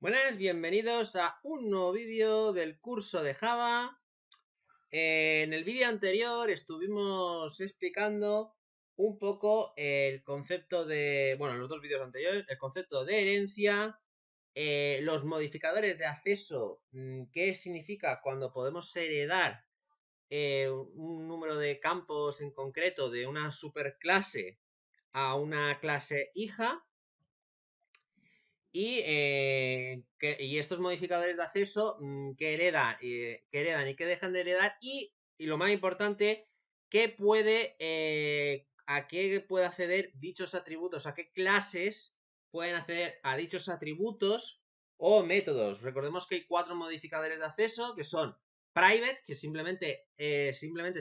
Buenas, bienvenidos a un nuevo vídeo del curso de Java. En el vídeo anterior estuvimos explicando un poco el concepto de, bueno, en los dos vídeos anteriores, el concepto de herencia, los modificadores de acceso, qué significa cuando podemos heredar un número de campos en concreto de una superclase a una clase hija. Y estos modificadores de acceso que heredan y que dejan de heredar. Y lo más importante, a qué puede acceder dichos atributos, a qué clases pueden acceder a dichos atributos o métodos. Recordemos que hay 4 modificadores de acceso que son private, que simplemente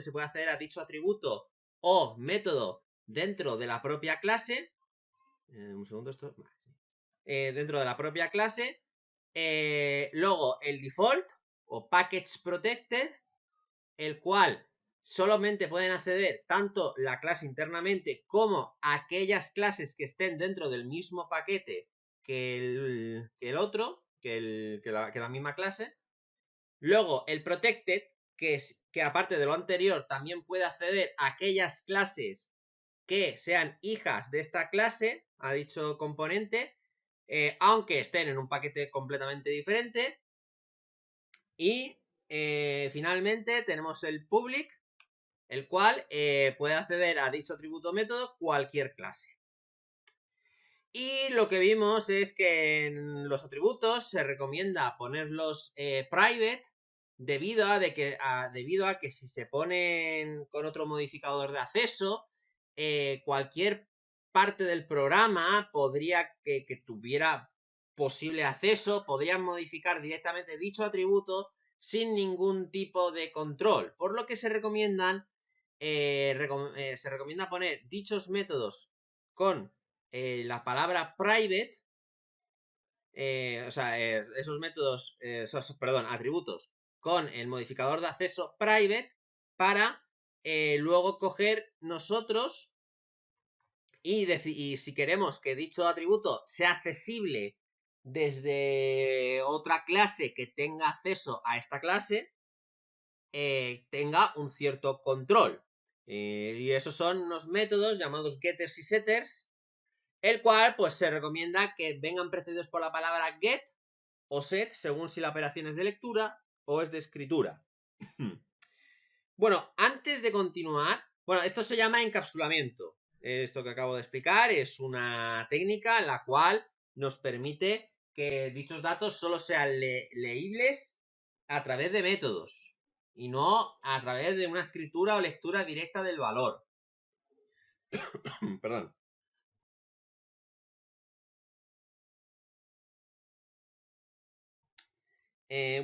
se puede acceder a dicho atributo o método dentro de la propia clase. Un segundo, esto dentro de la propia clase. Luego el default o package protected, el cual solamente pueden acceder tanto la clase internamente como aquellas clases que estén dentro del mismo paquete que la misma clase. Luego el protected, que aparte de lo anterior también puede acceder a aquellas clases que sean hijas de esta clase, a dicho componente, aunque estén en un paquete completamente diferente. Y finalmente tenemos el public, el cual puede acceder a dicho atributo método cualquier clase. Y lo que vimos es que en los atributos se recomienda ponerlos private debido a que si se ponen con otro modificador de acceso, cualquier parte del programa podría que tuviera posible acceso, podrían modificar directamente dicho atributo sin ningún tipo de control, por lo que se recomienda poner dichos métodos con la palabra private, esos métodos, atributos con el modificador de acceso private para luego coger nosotros y si queremos que dicho atributo sea accesible desde otra clase que tenga acceso a esta clase, tenga un cierto control. Y esos son unos métodos llamados getters y setters, el cual pues se recomienda que vengan precedidos por la palabra get o set, según si la operación es de lectura o es de escritura. Bueno, antes de continuar, esto se llama encapsulamiento. Esto que acabo de explicar es una técnica en la cual nos permite que dichos datos solo sean leíbles a través de métodos y no a través de una escritura o lectura directa del valor. Perdón.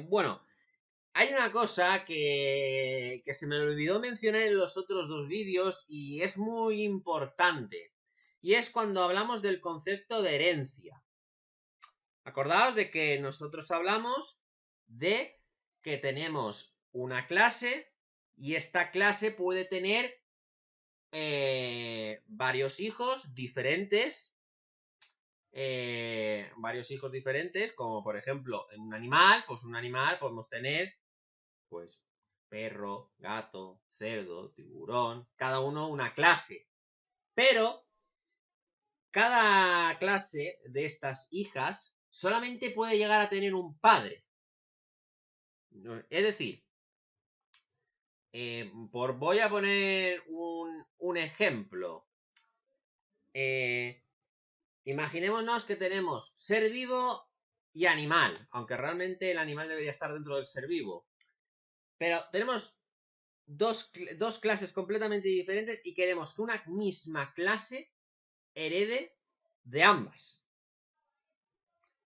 Bueno, hay una cosa que se me olvidó mencionar en los otros dos vídeos y es muy importante. Y es cuando hablamos del concepto de herencia. Acordaos de que nosotros hablamos de que tenemos una clase y esta clase puede tener varios hijos diferentes. Como por ejemplo en un animal, pues un animal podemos tener pues perro, gato, cerdo, tiburón, cada uno una clase. Pero cada clase de estas hijas solamente puede llegar a tener un padre. Es decir, voy a poner un ejemplo. Imaginémonos que tenemos ser vivo y animal, aunque realmente el animal debería estar dentro del ser vivo. Pero tenemos dos clases completamente diferentes y queremos que una misma clase herede de ambas.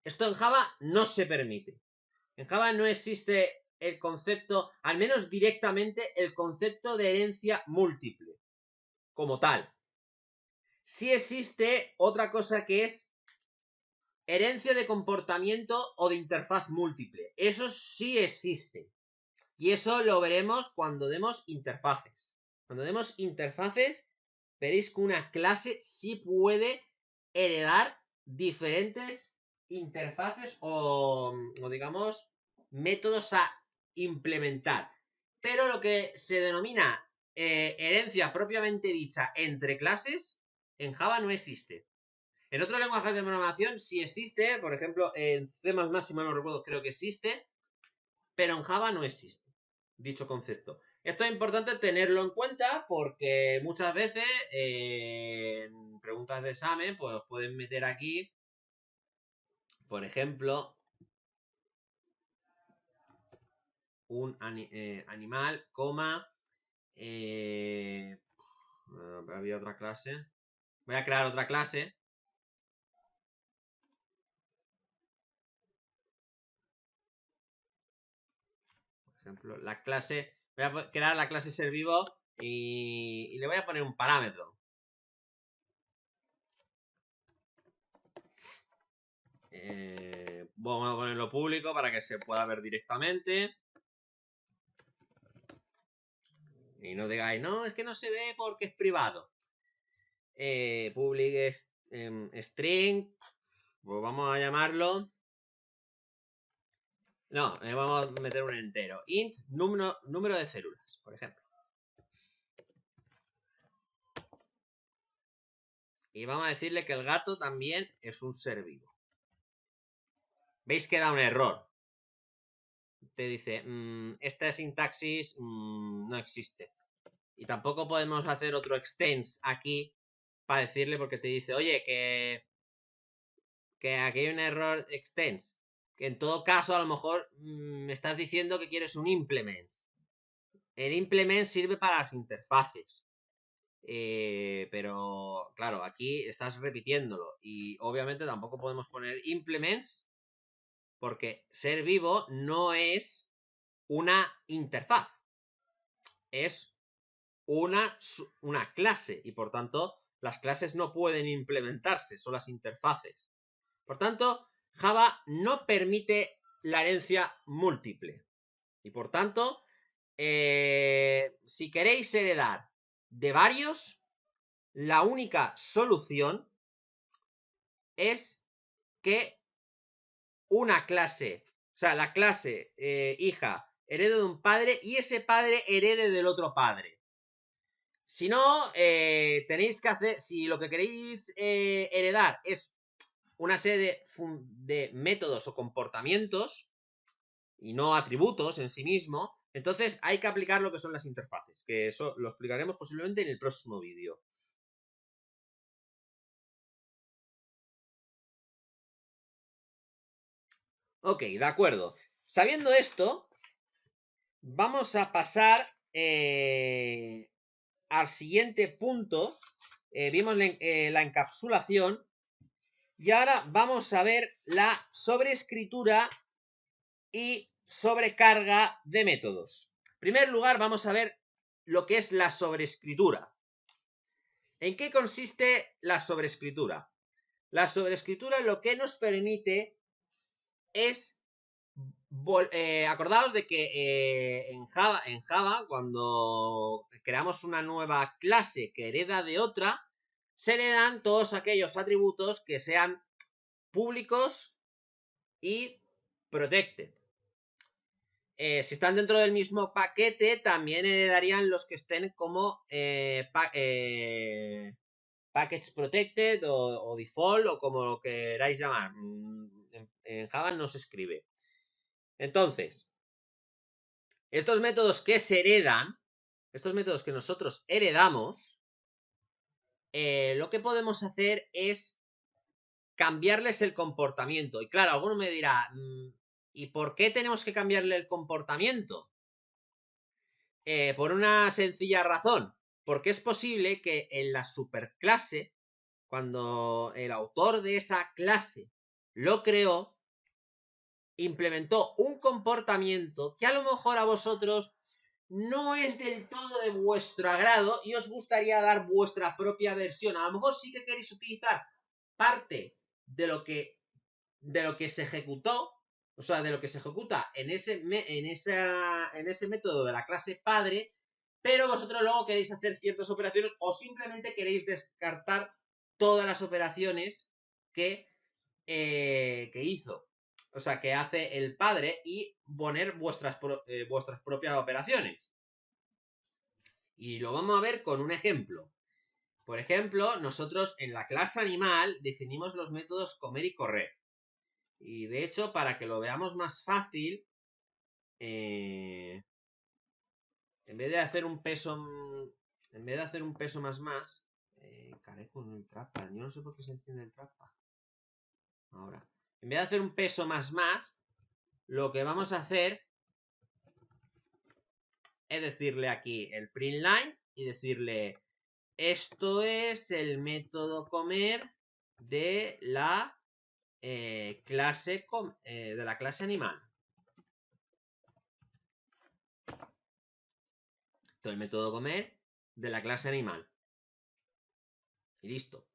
Esto en Java no se permite. En Java no existe el concepto, al menos directamente, el concepto de herencia múltiple como tal. Sí existe otra cosa que es herencia de comportamiento o de interfaz múltiple. Eso sí existe. Y eso lo veremos cuando demos interfaces. Cuando demos interfaces, veréis que una clase sí puede heredar diferentes interfaces o digamos, métodos a implementar. Pero lo que se denomina herencia propiamente dicha entre clases, en Java no existe. En otros lenguajes de programación sí existe, por ejemplo, en C++, si mal no recuerdo, creo que existe, pero en Java no existe dicho concepto. Esto es importante tenerlo en cuenta porque muchas veces en preguntas de examen pues pueden meter aquí, por ejemplo, un animal, coma, había otra clase. Voy a crear otra clase. Por ejemplo, la clase. Voy a crear la clase ser vivo y le voy a poner un parámetro. Vamos a ponerlo público para que se pueda ver directamente. Y no digáis, no, es que no se ve porque es privado. Public string. Pues vamos a llamarlo. No, vamos a meter un entero. Int número de células, por ejemplo. Y vamos a decirle que el gato también es un ser vivo. ¿Veis que da un error? Te dice, esta sintaxis no existe. Y tampoco podemos hacer otro extends aquí para decirle porque te dice, oye, que aquí hay un error extends. Que en todo caso, a lo mejor me estás diciendo que quieres un implement. El implement sirve para las interfaces. Pero claro, aquí estás repitiéndolo. Y obviamente tampoco podemos poner implements porque ser vivo no es una interfaz. Es una clase. Y por tanto, las clases no pueden implementarse, son las interfaces. Por tanto, Java no permite la herencia múltiple. Y por tanto, si queréis heredar de varios, la única solución es que una clase, o sea, la clase hija herede de un padre y ese padre herede del otro padre. Si no, tenéis que hacer, si lo que queréis heredar es una serie de métodos o comportamientos y no atributos en sí mismo, entonces hay que aplicar lo que son las interfaces, que eso lo explicaremos posiblemente en el próximo vídeo. Ok, de acuerdo. Sabiendo esto, vamos a pasar al siguiente punto. Vimos la encapsulación y ahora vamos a ver la sobreescritura y sobrecarga de métodos. En primer lugar, vamos a ver lo que es la sobreescritura. ¿En qué consiste la sobreescritura? La sobreescritura lo que nos permite es acordaos de que en Java, cuando creamos una nueva clase que hereda de otra, se heredan todos aquellos atributos que sean públicos y protected. Si están dentro del mismo paquete, también heredarían los que estén como package protected o default o como lo queráis llamar. En Java no se escribe. Entonces, estos métodos que se heredan, estos métodos que nosotros heredamos, lo que podemos hacer es cambiarles el comportamiento. Y claro, alguno me dirá, ¿y por qué tenemos que cambiarle el comportamiento? Por una sencilla razón, porque es posible que en la superclase, cuando el autor de esa clase lo creó, implementó un comportamiento que a lo mejor a vosotros no es del todo de vuestro agrado y os gustaría dar vuestra propia versión. A lo mejor sí que queréis utilizar parte de lo que se ejecutó, o sea, de lo que se ejecuta en ese método de la clase padre, pero vosotros luego queréis hacer ciertas operaciones o simplemente queréis descartar todas las operaciones que que hizo, o sea, que hace el padre y poner vuestras propias operaciones. Y lo vamos a ver con un ejemplo. Por ejemplo, nosotros en la clase animal definimos los métodos comer y correr. Y de hecho, para que lo veamos más fácil, en vez de hacer un peso más, caré con el trackpad. Yo no sé por qué se enciende el trackpad. Ahora, en vez de hacer un peso más, lo que vamos a hacer es decirle aquí el print line y decirle: esto es el método comer de la clase animal. Todo el método comer de la clase animal. Y listo.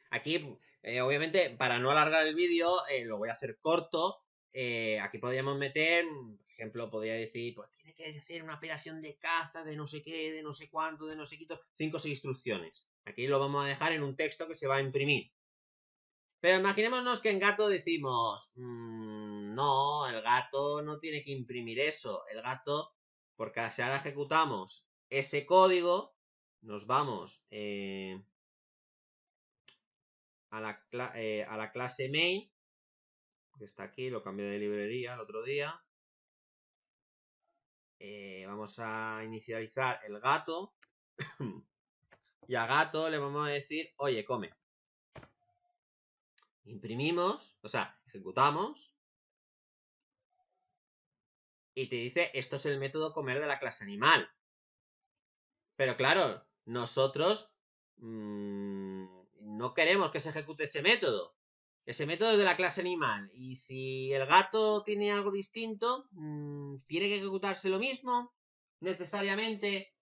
Aquí, obviamente, para no alargar el vídeo, lo voy a hacer corto. Aquí podríamos meter, por ejemplo, podría decir, pues tiene que hacer una operación de caza, de no sé qué, de no sé cuánto, de no sé qué, 5 o 6 instrucciones. Aquí lo vamos a dejar en un texto que se va a imprimir. Pero imaginémonos que en gato decimos, no, el gato no tiene que imprimir eso. El gato, porque si ahora ejecutamos ese código, nos vamos a la clase main, que está aquí, lo cambié de librería el otro día. Vamos a inicializar el gato y a gato le vamos a decir, oye, come. Imprimimos, o sea, ejecutamos y te dice, esto es el método comer de la clase animal. Pero claro, nosotros no queremos que se ejecute ese método. Ese método es de la clase animal. Y si el gato tiene algo distinto, ¿tiene que ejecutarse lo mismo? Necesariamente.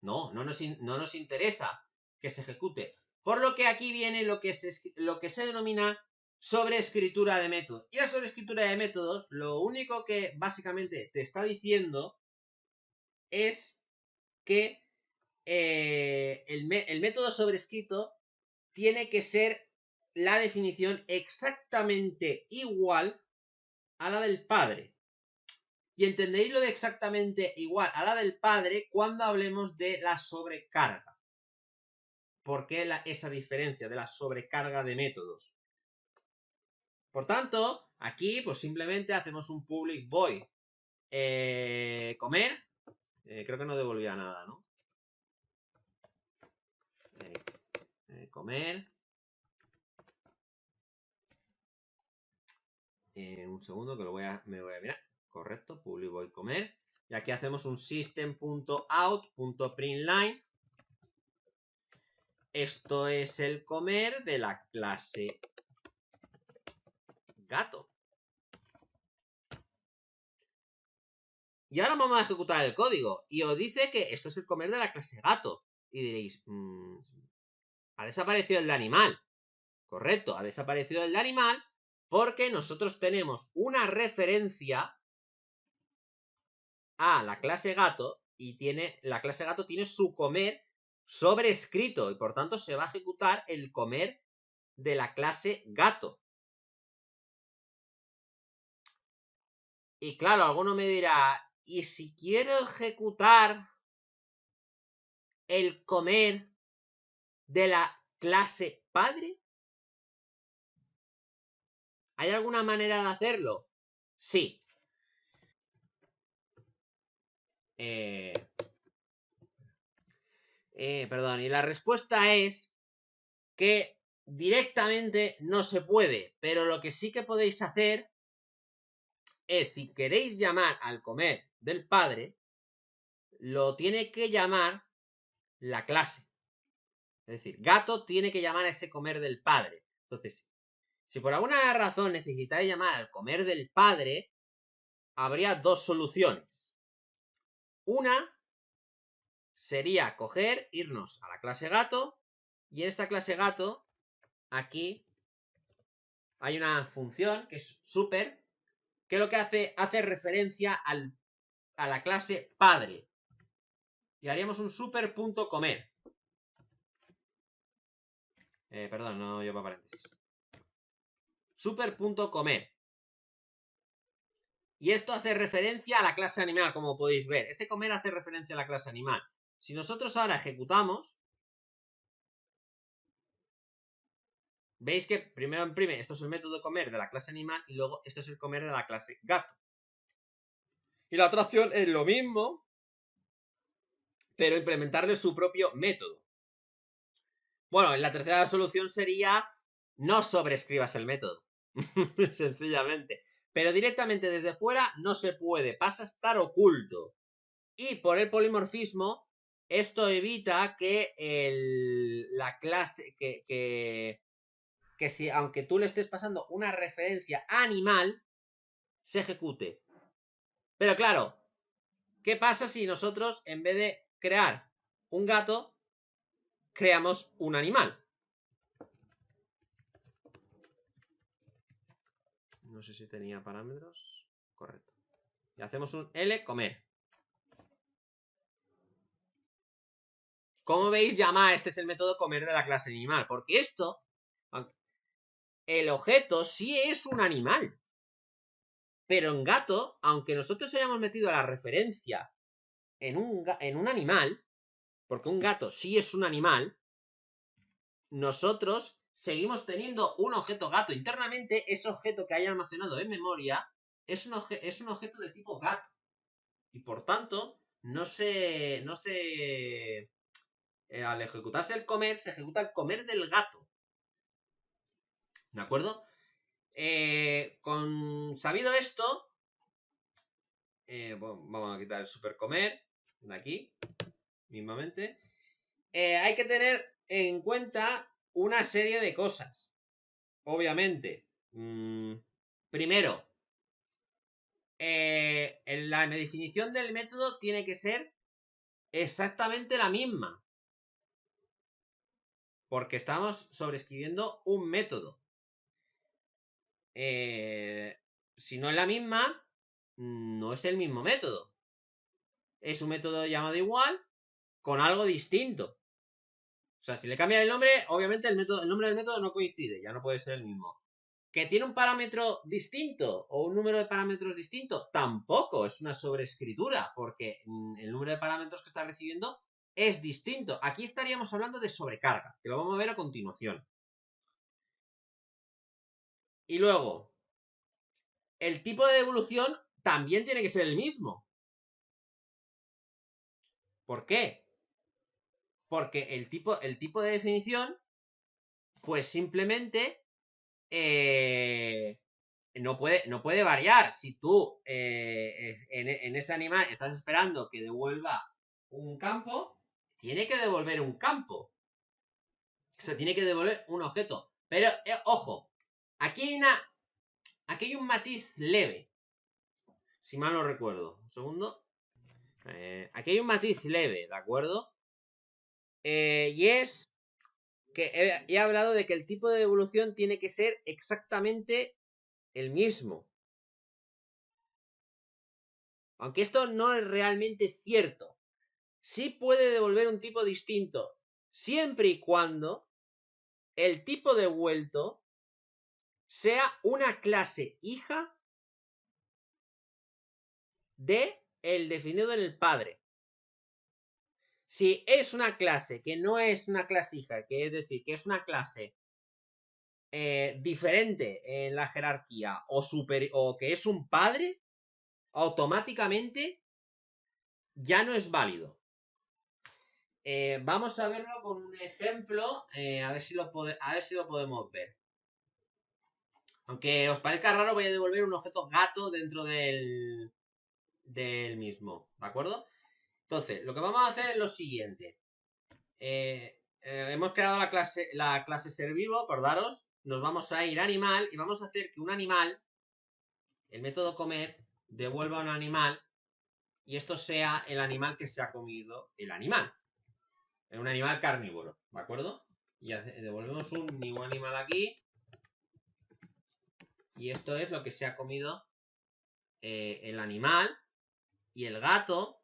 No nos interesa que se ejecute. Por lo que aquí viene lo que se denomina sobreescritura de métodos. Y la sobreescritura de métodos, lo único que básicamente te está diciendo es que el método sobrescrito tiene que ser la definición exactamente igual a la del padre. Y entendéis lo de exactamente igual a la del padre cuando hablemos de la sobrecarga. ¿Por qué esa diferencia de la sobrecarga de métodos? Por tanto, aquí pues simplemente hacemos un public void comer. Creo que no devolvía nada, ¿no? Comer. Un segundo que me voy a mirar. Correcto, public void comer. Y aquí hacemos un system.out.println. Esto es el comer de la clase gato. Y ahora vamos a ejecutar el código. Y os dice que esto es el comer de la clase gato. Y diréis, ha desaparecido el de animal. Correcto, ha desaparecido el de animal porque nosotros tenemos una referencia a la clase gato y la clase gato tiene su comer sobrescrito y por tanto se va a ejecutar el comer de la clase gato. Y claro, alguno me dirá, ¿y si quiero ejecutar el comer de la clase padre? ¿Hay alguna manera de hacerlo? Sí. Perdón, y la respuesta es que directamente no se puede, pero lo que sí que podéis hacer es, si queréis llamar al comer del padre, lo tiene que llamar la clase. Es decir, gato tiene que llamar a ese comer del padre. Entonces, si por alguna razón necesitáis llamar al comer del padre, habría dos soluciones. Una sería irnos a la clase gato, y en esta clase gato, aquí, hay una función que es super, que lo que hace referencia a la clase padre. Y haríamos un super.comer. Perdón, no lleva paréntesis. super.comer. Y esto hace referencia a la clase animal, como podéis ver. Ese comer hace referencia a la clase animal. Si nosotros ahora ejecutamos, veis que primero imprime, esto es el método de comer de la clase animal y luego esto es el comer de la clase gato. Y la otra opción es lo mismo, pero implementarle su propio método. Bueno, la tercera solución sería no sobreescribas el método. Sencillamente. Pero directamente desde fuera no se puede, pasa a estar oculto. Y por el polimorfismo, esto evita que la clase, que si aunque tú le estés pasando una referencia animal, se ejecute. Pero claro, ¿qué pasa si nosotros, en vez de crear un gato, creamos un animal? No sé si tenía parámetros. Correcto. Y hacemos un L comer. Como veis, llama, este es el método comer de la clase animal. Porque esto, el objeto sí es un animal. Pero en gato, aunque nosotros hayamos metido la referencia en un animal, porque un gato sí es un animal, nosotros seguimos teniendo un objeto gato. Internamente, ese objeto que haya almacenado en memoria es un objeto de tipo gato. Y por tanto, al ejecutarse el comer, se ejecuta el comer del gato. ¿De acuerdo? Sabido esto, bueno, vamos a quitar el supercomer de aquí, mismamente. Hay que tener en cuenta una serie de cosas. Obviamente. Primero, la definición del método tiene que ser exactamente la misma. Porque estamos sobreescribiendo un método. Si no es la misma, no es el mismo método. Es un método llamado igual con algo distinto. O sea, si le cambian el nombre, obviamente el nombre del método no coincide, ya no puede ser el mismo. ¿Que tiene un parámetro distinto o un número de parámetros distinto? Tampoco es una sobreescritura, porque el número de parámetros que está recibiendo es distinto. Aquí estaríamos hablando de sobrecarga, que lo vamos a ver a continuación. Y luego, el tipo de devolución también tiene que ser el mismo. ¿Por qué? Porque el tipo de definición, pues simplemente no puede variar. Si tú en ese animal estás esperando que devuelva un campo, tiene que devolver un campo. O sea, tiene que devolver un objeto. Pero, ojo, aquí hay un matiz leve. Si mal no recuerdo. Un segundo. Aquí hay un matiz leve, ¿de acuerdo? Y es que he hablado de que el tipo de devolución tiene que ser exactamente el mismo. Aunque esto no es realmente cierto. Sí puede devolver un tipo distinto, siempre y cuando el tipo devuelto sea una clase hija de el definido en el padre. Si es una clase que no es una clase hija, que es decir, que es una clase diferente en la jerarquía o que es un padre, automáticamente ya no es válido. Vamos a verlo con un ejemplo, a ver si lo podemos ver. Aunque os parezca raro, voy a devolver un objeto gato dentro del mismo, ¿de acuerdo? Entonces, lo que vamos a hacer es lo siguiente. Hemos creado la clase ser vivo, acordaros. Nos vamos a ir a animal y vamos a hacer que un animal, el método comer, devuelva un animal y esto sea el animal que se ha comido el animal. Un animal carnívoro, ¿de acuerdo? Y devolvemos un new animal aquí. Y esto es lo que se ha comido el animal. Y el gato,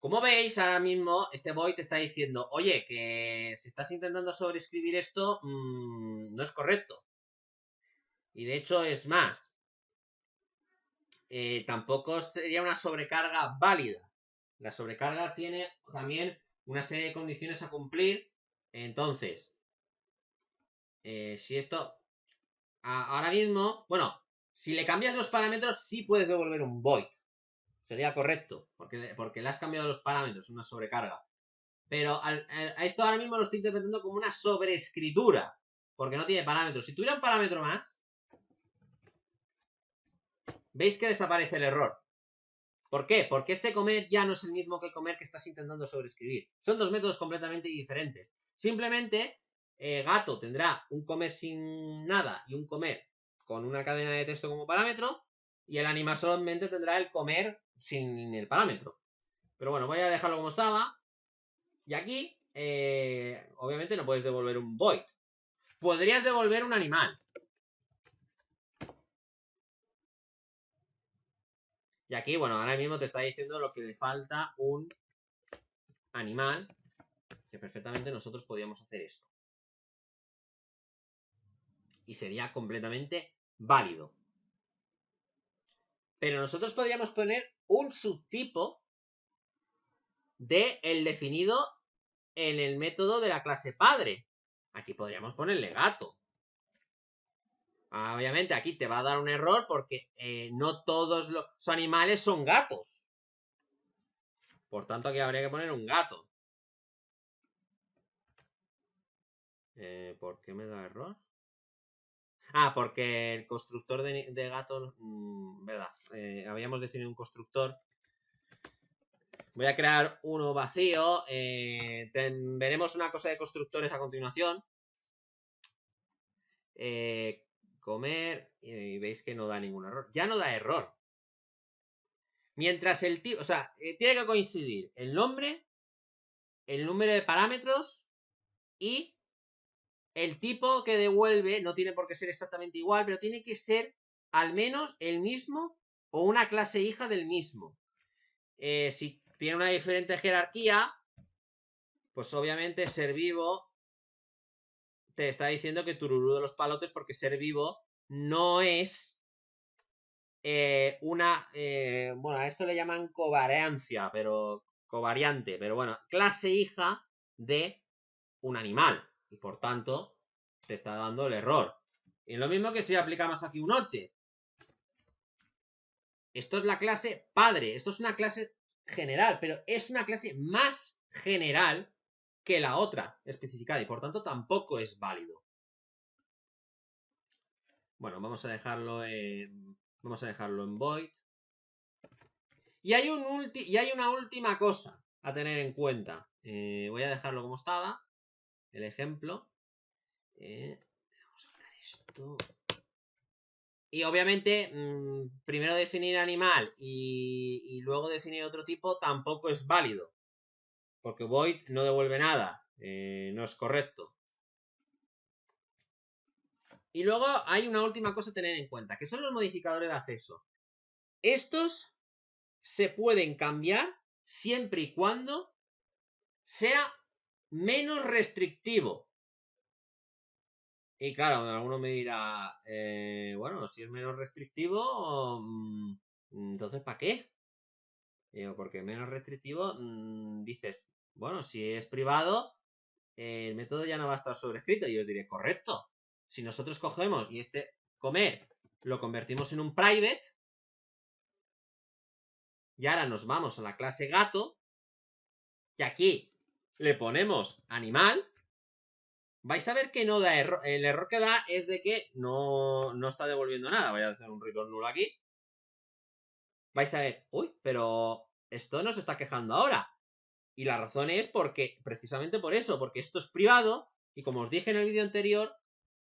como veis, ahora mismo este void te está diciendo, oye, que si estás intentando sobreescribir esto, no es correcto. Y de hecho es más. Tampoco sería una sobrecarga válida. La sobrecarga tiene también una serie de condiciones a cumplir. Entonces, si esto... ahora mismo... Bueno, si le cambias los parámetros, sí puedes devolver un void. Sería correcto, porque le has cambiado los parámetros, una sobrecarga. Pero a esto ahora mismo lo estoy interpretando como una sobreescritura, porque no tiene parámetros. Si tuviera un parámetro más, veis que desaparece el error. ¿Por qué? Porque este comer ya no es el mismo que comer que estás intentando sobreescribir. Son dos métodos completamente diferentes. Simplemente, gato tendrá un comer sin nada y un comer con una cadena de texto como parámetro, y el animal solamente tendrá el comer sin el parámetro. Pero bueno, voy a dejarlo como estaba. Y aquí, obviamente no puedes devolver un void. Podrías devolver un animal. Y aquí, bueno, ahora mismo te está diciendo lo que le falta un animal, que perfectamente nosotros podíamos hacer esto. Y sería completamente válido. Pero nosotros podríamos poner un subtipo de el definido en el método de la clase padre. Aquí podríamos ponerle gato. Obviamente aquí te va a dar un error porque no todos los animales son gatos. Por tanto, aquí habría que poner un gato. ¿Por qué me da error? Porque el constructor de gatos... verdad. Habíamos definido un constructor. Voy a crear uno vacío. Veremos una cosa de constructores a continuación. Comer. Y veis que no da ningún error. Ya no da error. Mientras el tipo... O sea, tiene que coincidir el nombre, el número de parámetros y el tipo que devuelve. No tiene por qué ser exactamente igual, pero tiene que ser al menos el mismo o una clase hija del mismo. Si tiene una diferente jerarquía, pues obviamente ser vivo te está diciendo que tururú de los palotes, porque ser vivo no es una... bueno, a esto le llaman covariancia, pero... covariante, pero bueno, clase hija de un animal. Y por tanto, te está dando el error. Y lo mismo que si aplicamos aquí un 8. Esto es la clase padre. Esto es una clase general, pero es una clase más general que la otra especificada. Y por tanto, tampoco es válido. Bueno, vamos a dejarlo en void. Y hay una última cosa a tener en cuenta. Voy a dejarlo como estaba. El ejemplo. Vamos a quitar esto. Y obviamente, primero definir animal y luego definir otro tipo tampoco es válido. Porque void no devuelve nada. No es correcto. Y luego hay una última cosa a tener en cuenta, que son los modificadores de acceso. Estos se pueden cambiar siempre y cuando sea menos restrictivo. Y claro, alguno me dirá, bueno, si es menos restrictivo, entonces ¿para qué? Porque menos restrictivo, dices, bueno, si es privado, el método ya no va a estar sobrescrito. Y yo os diré, correcto. Si nosotros cogemos y este comer lo convertimos en un private, y ahora nos vamos a la clase gato, y aquí le ponemos animal, vais a ver que no da error. El error que da es de que no está devolviendo nada. Voy a hacer un return null aquí. Vais a ver, uy, pero esto no se está quejando ahora. Y la razón es porque, precisamente por eso, porque esto es privado, y como os dije en el vídeo anterior,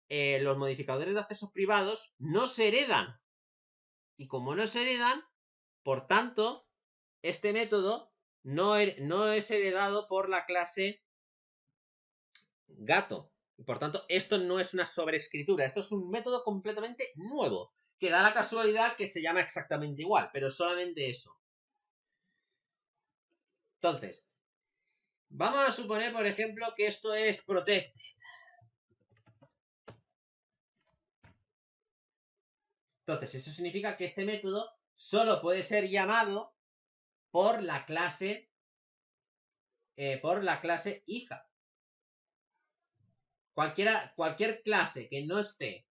los modificadores de acceso privados no se heredan. Y como no se heredan, por tanto, este método no es heredado por la clase gato. Y por tanto, esto no es una sobreescritura. Esto es un método completamente nuevo, que da la casualidad que se llama exactamente igual, pero solamente eso. Entonces, vamos a suponer, por ejemplo, que esto es protected. Entonces, eso significa que este método solo puede ser llamado por la clase hija. Cualquier clase que no esté,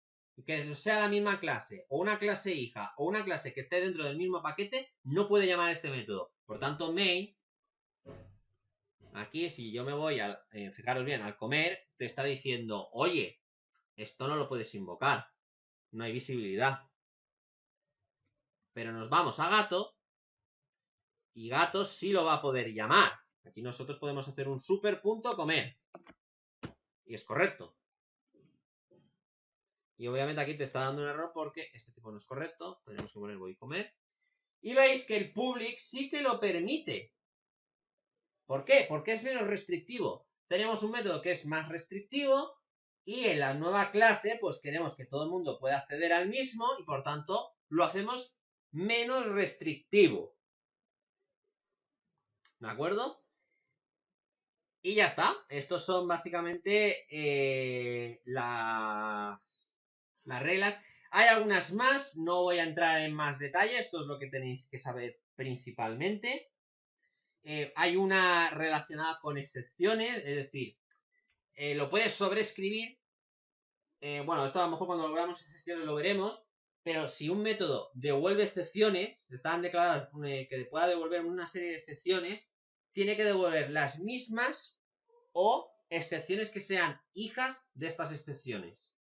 que no sea la misma clase, o una clase hija, o una clase que esté dentro del mismo paquete, no puede llamar este método. Por tanto, main, aquí si yo me voy a, fijaros bien, al comer, te está diciendo, oye, esto no lo puedes invocar, no hay visibilidad. Pero nos vamos a gato, y gato sí lo va a poder llamar. Aquí nosotros podemos hacer un super.comer. Y es correcto. Y obviamente aquí te está dando un error porque este tipo no es correcto. Tenemos que poner voy a comer. Y veis que el public sí que lo permite. ¿Por qué? Porque es menos restrictivo. Tenemos un método que es más restrictivo y en la nueva clase pues queremos que todo el mundo pueda acceder al mismo y por tanto lo hacemos menos restrictivo. ¿De acuerdo? Y ya está. Estos son básicamente las reglas. Hay algunas más, no voy a entrar en más detalle, esto es lo que tenéis que saber principalmente. Hay una relacionada con excepciones, es decir, lo puedes sobreescribir. Bueno, esto a lo mejor cuando lo veamos excepciones lo veremos, pero si un método devuelve excepciones, están declaradas que pueda devolver una serie de excepciones, tiene que devolver las mismas o excepciones que sean hijas de estas excepciones.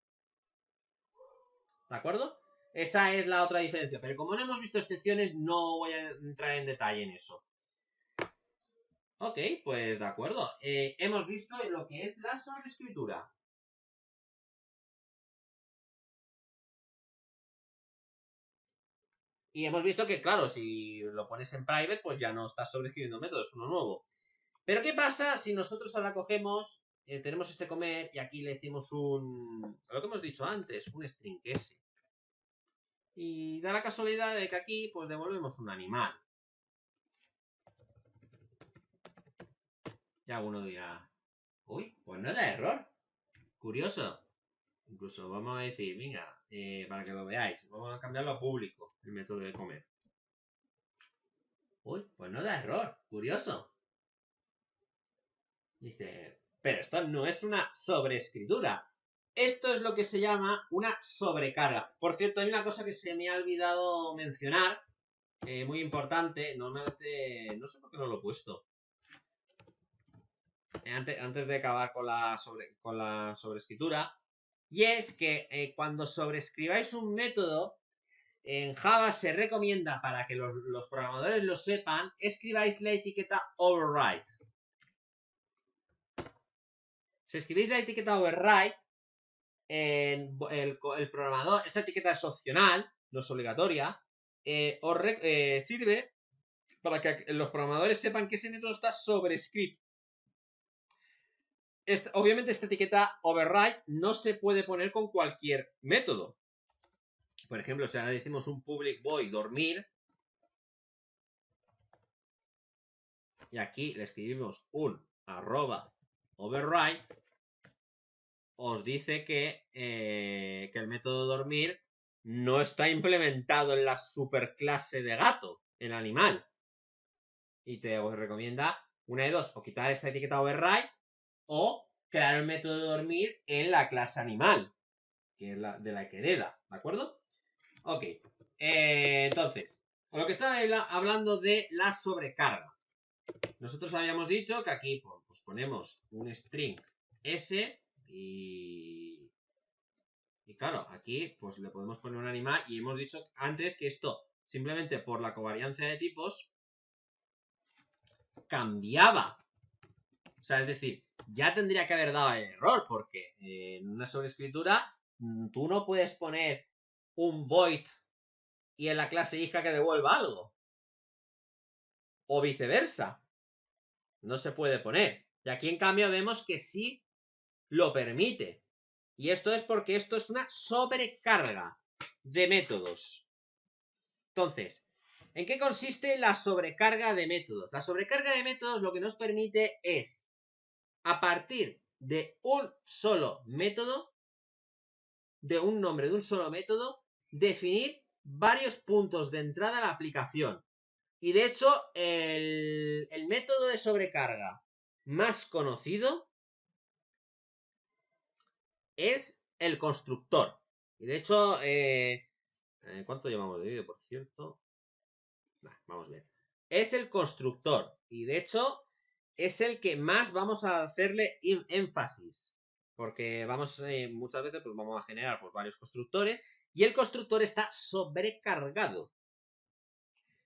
¿De acuerdo? Esa es la otra diferencia. Pero como no hemos visto excepciones, no voy a entrar en detalle en eso. Ok, pues de acuerdo. Hemos visto lo que es la sobreescritura. Y hemos visto que, claro, si lo pones en private, pues ya no estás sobreescribiendo métodos, es uno nuevo. Pero ¿qué pasa si nosotros ahora cogemos, tenemos este comer y aquí le decimos lo que hemos dicho antes, un string s? Y da la casualidad de que aquí, pues devolvemos un animal. Ya uno dirá, uy, pues no da error. Curioso. Incluso vamos a decir, venga, para que lo veáis, vamos a cambiarlo a público, el método de comer. Uy, pues no da error. Curioso. Dice, pero esto no es una sobreescritura. Esto es lo que se llama una sobrecarga. Por cierto, hay una cosa que se me ha olvidado mencionar, muy importante. Normalmente, no sé por qué no lo he puesto. Antes de acabar con la sobreescritura. Y es que cuando sobreescribáis un método, en Java se recomienda, para que los programadores lo sepan, escribáis la etiqueta override. Si escribís la etiqueta override, el programador, esta etiqueta es opcional, no es obligatoria, sirve para que los programadores sepan que ese método está sobrescrito. Obviamente esta etiqueta override no se puede poner con cualquier método. Por ejemplo, si ahora decimos un public void dormir, y aquí le escribimos un @override, os dice que el método dormir no está implementado en la superclase de gato, el animal. Y os recomienda una de dos, o quitar esta etiqueta override, o crear el método de dormir en la clase animal, que es la de la que hereda, ¿de acuerdo? Ok, entonces, lo que estaba hablando de la sobrecarga. Nosotros habíamos dicho que aquí pues ponemos un string s y claro, aquí pues le podemos poner un animal y hemos dicho antes que esto simplemente por la covariancia de tipos cambiaba. O sea, es decir, ya tendría que haber dado el error porque en una sobreescritura tú no puedes poner un void y en la clase hija que devuelva algo. O viceversa. No se puede poner. Y aquí en cambio vemos que sí lo permite. Y esto es porque esto es una sobrecarga de métodos. Entonces, ¿en qué consiste la sobrecarga de métodos? La sobrecarga de métodos lo que nos permite es, a partir de un solo método, de un nombre de un solo método, definir varios puntos de entrada a la aplicación. Y de hecho, el método de sobrecarga más conocido es el constructor. Y de hecho, ¿cuánto llevamos de vídeo, por cierto? Vamos bien. Es el constructor. Y de hecho, es el que más vamos a hacerle énfasis. Porque vamos, muchas veces, pues vamos a generar pues, varios constructores. Y el constructor está sobrecargado.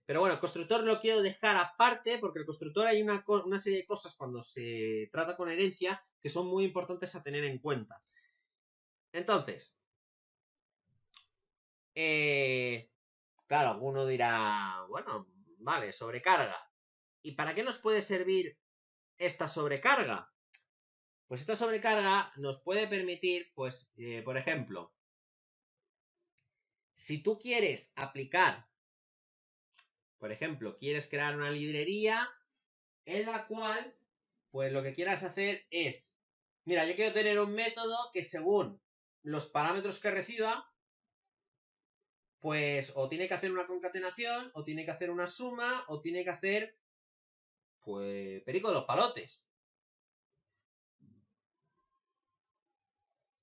Pero bueno, el constructor lo quiero dejar aparte porque el constructor hay una serie de cosas cuando se trata con herencia que son muy importantes a tener en cuenta. Entonces, claro, alguno dirá, bueno, vale, sobrecarga. ¿Y para qué nos puede servir esta sobrecarga? Pues esta sobrecarga nos puede permitir, pues, por ejemplo, si tú quieres aplicar, por ejemplo, quieres crear una librería en la cual, pues lo que quieras hacer es, mira, yo quiero tener un método que según los parámetros que reciba, pues o tiene que hacer una concatenación, o tiene que hacer una suma, o tiene que hacer, pues, perico de los palotes.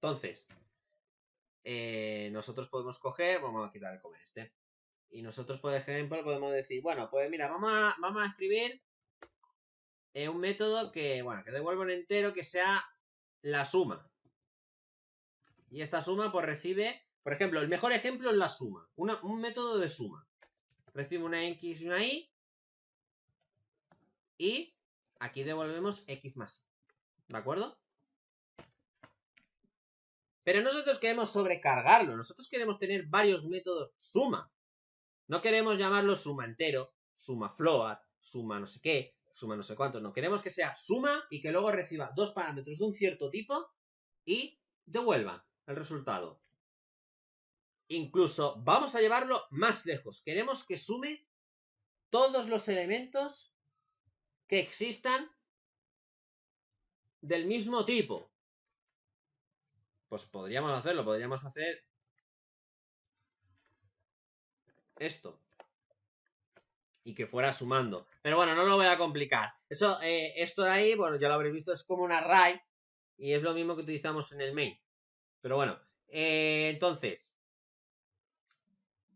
Entonces, nosotros podemos coger, vamos a quitar el comer este, y nosotros, por ejemplo, podemos decir, bueno, pues mira, vamos a escribir un método que, bueno, que devuelva un entero que sea la suma. Y esta suma, pues recibe, por ejemplo, el mejor ejemplo es la suma, un método de suma. Recibe una X y una Y, y aquí devolvemos X más Y, ¿de acuerdo? Pero nosotros queremos sobrecargarlo, nosotros queremos tener varios métodos suma. No queremos llamarlo suma entero, suma float, suma no sé qué, suma no sé cuánto. No, queremos que sea suma y que luego reciba dos parámetros de un cierto tipo y devuelva el resultado. Incluso vamos a llevarlo más lejos. Queremos que sume todos los elementos que existan del mismo tipo. Pues podríamos hacerlo, podríamos hacer esto. Y que fuera sumando. Pero bueno, no lo voy a complicar. Eso, esto de ahí, bueno, ya lo habréis visto, es como un array. Y es lo mismo que utilizamos en el main. Pero bueno, entonces,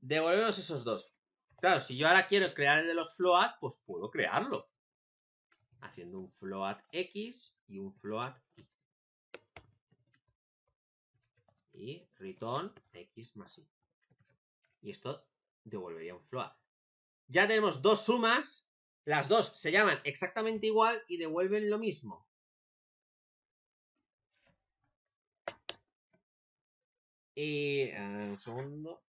devolvemos esos dos. Claro, si yo ahora quiero crear el de los float, pues puedo crearlo. Haciendo un float X y un float Y. Y return X más Y. Y esto devolvería un float. Ya tenemos dos sumas. Las dos se llaman exactamente igual y devuelven lo mismo. Y un segundo.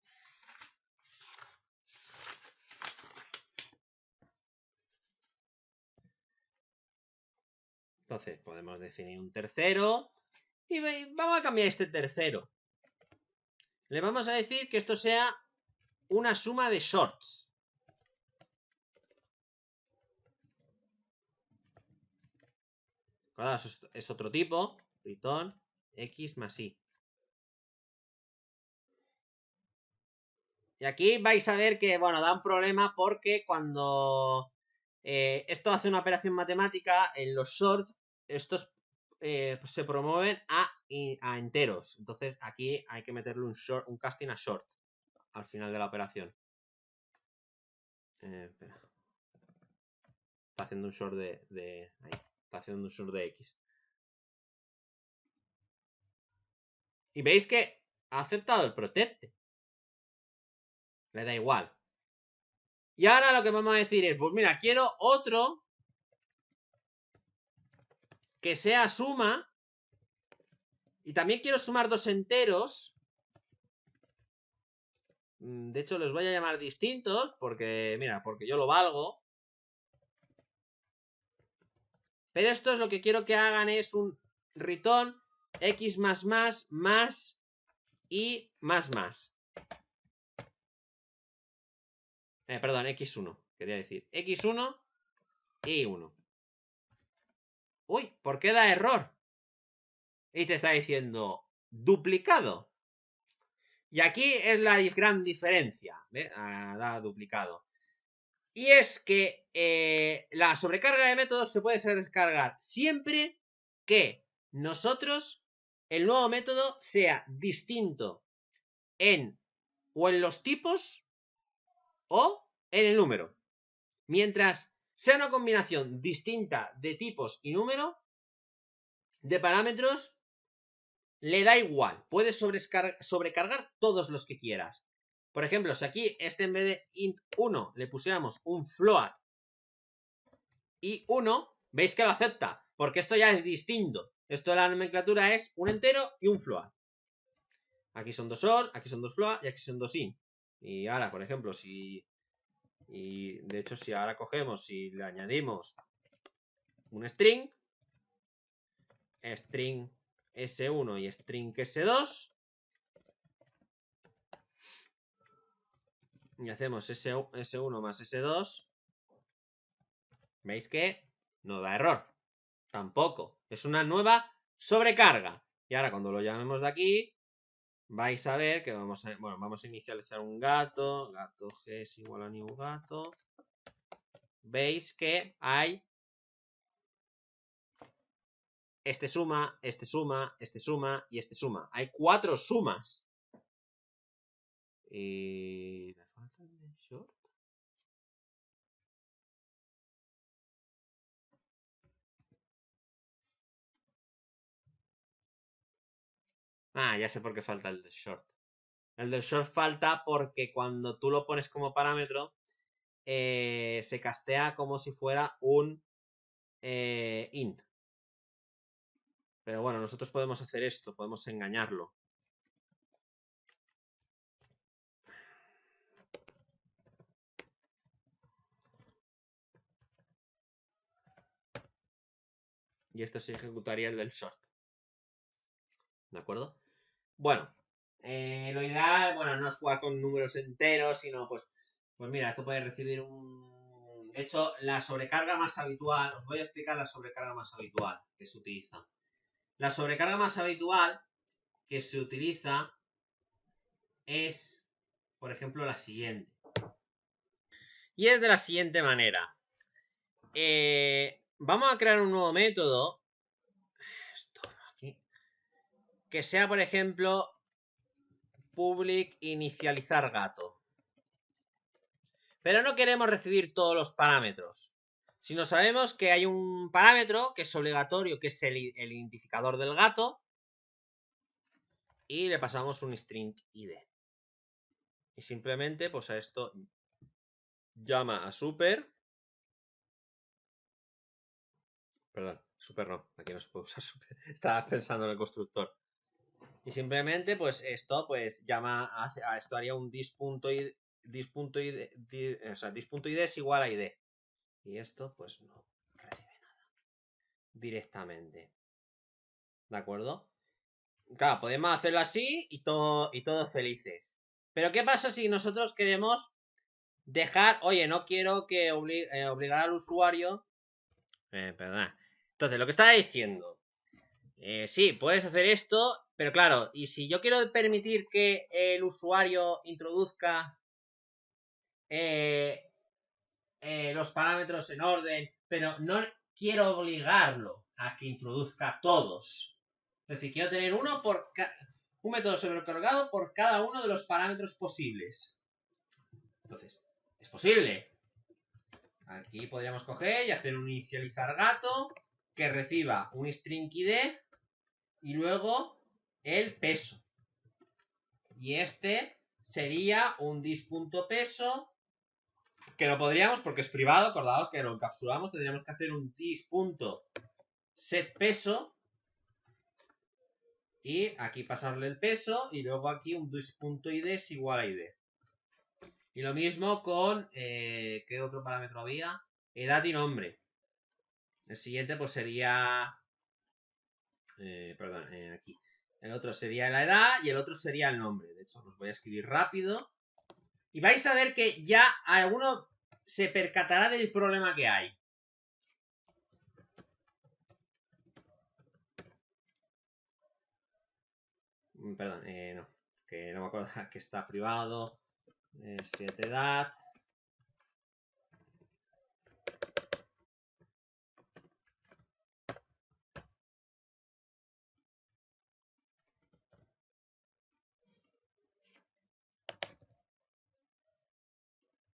Entonces podemos definir un tercero. Y vamos a cambiar este tercero. Le vamos a decir que esto sea una suma de shorts. Claro, eso es otro tipo. Return X más Y. Y aquí vais a ver que, bueno, da un problema porque cuando esto hace una operación matemática, en los shorts, estos se promueven a enteros. Entonces aquí hay que meterle un casting a short al final de la operación. Espera. Está haciendo un short de ahí. Está haciendo un short de X. Y veis que ha aceptado el protect. Le da igual. Y ahora lo que vamos a decir es, pues mira, quiero otro que sea suma. Y también quiero sumar dos enteros. De hecho, los voy a llamar distintos porque, mira, porque yo lo valgo. Pero esto es lo que quiero que hagan, es un return X más y más. Perdón, X1, quería decir. X1 y 1. Uy, ¿por qué da error? Y te está diciendo duplicado. Y aquí es la gran diferencia. ¿Ve? Da duplicado. Y es que la sobrecarga de métodos se puede descargar siempre que nosotros, el nuevo método, sea distinto o en los tipos o en el número. Mientras sea una combinación distinta de tipos y número, de parámetros, le da igual. Puedes sobrecargar todos los que quieras. Por ejemplo, si aquí en vez de int1 le pusiéramos un float y 1, veis que lo acepta, porque esto ya es distinto. Esto de la nomenclatura es un entero y un float. Aquí son dos OR, aquí son dos float y aquí son dos int. Y ahora, por ejemplo, de hecho, si ahora cogemos y le añadimos un string S1 y string S2, y hacemos S1 más S2, veis que no da error. Tampoco. Es una nueva sobrecarga. Y ahora cuando lo llamemos de aquí, vais a ver que vamos a inicializar un gato. Gato G es igual a new gato. Veis que hay este suma, este suma, este suma y este suma. Hay 4 sumas. Y me falta el short. Ya sé por qué falta el del short. El del short falta porque cuando tú lo pones como parámetro, se castea como si fuera un int. Pero bueno, nosotros podemos hacer esto, podemos engañarlo. Y esto se ejecutaría el del short. ¿De acuerdo? Bueno, lo ideal, no es jugar con números enteros, sino pues mira, esto puede recibir un... De hecho, la sobrecarga más habitual, os voy a explicar la sobrecarga más habitual que se utiliza. La sobrecarga más habitual que se utiliza es, por ejemplo, la siguiente. Y es de la siguiente manera. Vamos a crear un nuevo método. Esto aquí. Que sea, por ejemplo, public inicializar gato. Pero no queremos recibir todos los parámetros. Sino sabemos que hay un parámetro que es obligatorio, que es el identificador del gato. Y le pasamos un string id. Y simplemente, pues a esto llama a super. Perdón, super no, aquí no se puede usar super. Estaba pensando en el constructor. Y simplemente, pues esto, pues llama a esto haría un dis.id, o sea, dis.id es igual a id. Y esto, pues no recibe nada directamente. ¿De acuerdo? Claro, podemos hacerlo así y todos felices. Pero ¿qué pasa si nosotros queremos dejar, oye, no quiero que obligar al usuario... perdón. Entonces, lo que estaba diciendo... sí, puedes hacer esto, pero claro, y si yo quiero permitir que el usuario introduzca los parámetros en orden, pero no quiero obligarlo a que introduzca todos. Es decir, quiero tener un método sobrecargado por cada uno de los parámetros posibles. Entonces, es posible. Aquí podríamos coger y hacer un inicializar gato que reciba un string id y luego el peso. Y este sería un dis.peso que no podríamos porque es privado. Acordado que lo encapsulamos, tendríamos que hacer un dis.setPeso y aquí pasarle el peso y luego aquí un dis.id es igual a id. Y lo mismo con ¿qué otro parámetro había? Edad y nombre. El siguiente pues sería aquí. El otro sería la edad y el otro sería el nombre. De hecho, los voy a escribir rápido. Y vais a ver que ya alguno se percatará del problema que hay. Perdón, no. Ok. que no me acuerdo que está privado. 7dat.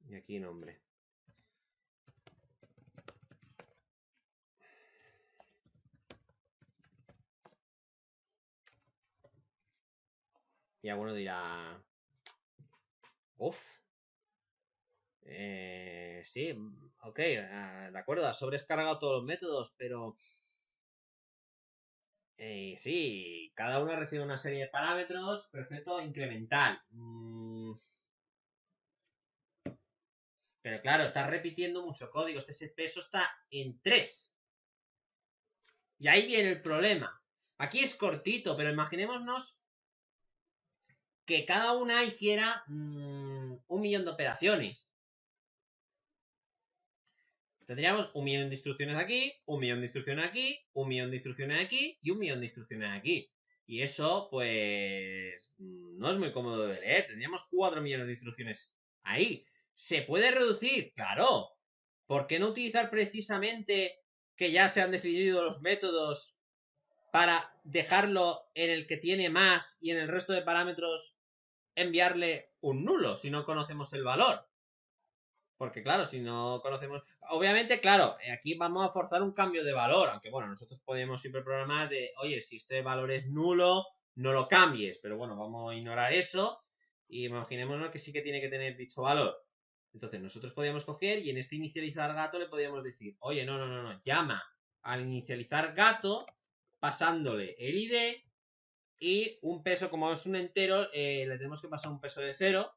Y aquí nombre. Y alguno dirá... Uf. Sí, ok, de acuerdo, has sobrescargado todos los métodos, pero... sí, cada uno recibe una serie de parámetros, perfecto, incremental. Pero claro, estás repitiendo mucho código, este peso está en 3. Y ahí viene el problema. Aquí es cortito, pero imaginémonos que cada una hiciera 1.000.000 de operaciones. Tendríamos 1.000.000 de instrucciones aquí, 1.000.000 de instrucciones aquí, 1.000.000 de instrucciones aquí y 1.000.000 de instrucciones aquí. Y eso, pues, no es muy cómodo de leer. Tendríamos 4 millones de instrucciones ahí. ¿Se puede reducir? Claro. ¿Por qué no utilizar precisamente que ya se han definido los métodos para dejarlo en el que tiene más y en el resto de parámetros enviarle un nulo si no conocemos el valor? Porque claro, si no conocemos... Obviamente, claro, aquí vamos a forzar un cambio de valor. Aunque bueno, nosotros podemos siempre programar de... Oye, si este valor es nulo, no lo cambies. Pero bueno, vamos a ignorar eso. Y imaginémonos que sí que tiene que tener dicho valor. Entonces nosotros podíamos coger y en este inicializar gato le podíamos decir... Oye, no. Llama al inicializar gato pasándole el ID y un peso, como es un entero, le tenemos que pasar un peso de 0,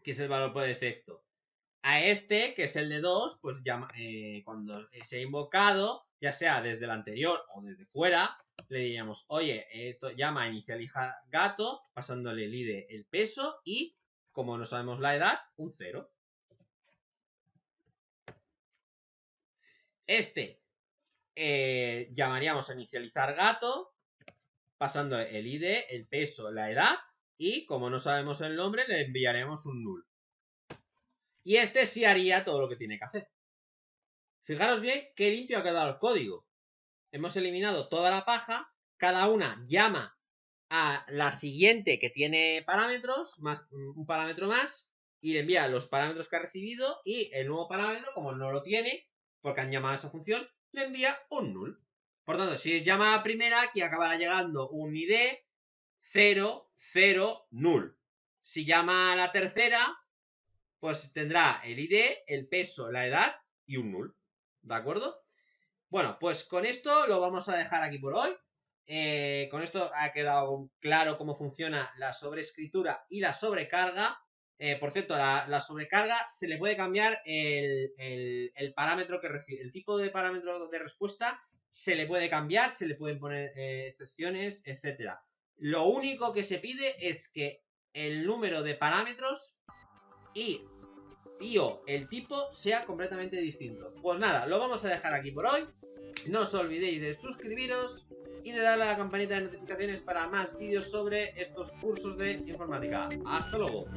que es el valor por defecto. A este, que es el de 2, pues llama, cuando se ha invocado, ya sea desde el anterior o desde fuera, le diríamos, oye, esto llama a inicializar gato, pasándole el ID el peso y, como no sabemos la edad, un 0. Este llamaríamos a inicializar gato, pasando el ID, el peso, la edad y, como no sabemos el nombre, le enviaremos un null. Y este sí haría todo lo que tiene que hacer. Fijaros bien qué limpio ha quedado el código. Hemos eliminado toda la paja. Cada una llama a la siguiente que tiene parámetros, más un parámetro más, y le envía los parámetros que ha recibido. Y el nuevo parámetro, como no lo tiene, porque han llamado a esa función, le envía un null. Por tanto, si llama a primera, aquí acabará llegando un ID 0, 0, null. Si llama a la tercera, pues tendrá el ID, el peso, la edad y un null. ¿De acuerdo? Bueno, pues con esto lo vamos a dejar aquí por hoy. Con esto ha quedado claro cómo funciona la sobreescritura y la sobrecarga. Por cierto, la sobrecarga se le puede cambiar el parámetro que recibe. El tipo de parámetro de respuesta se le puede cambiar, se le pueden poner excepciones, etc. Lo único que se pide es que el número de parámetros y o el tipo sea completamente distinto. Pues nada, lo vamos a dejar aquí por hoy. No os olvidéis de suscribiros y de darle a la campanita de notificaciones para más vídeos sobre estos cursos de informática. ¡Hasta luego!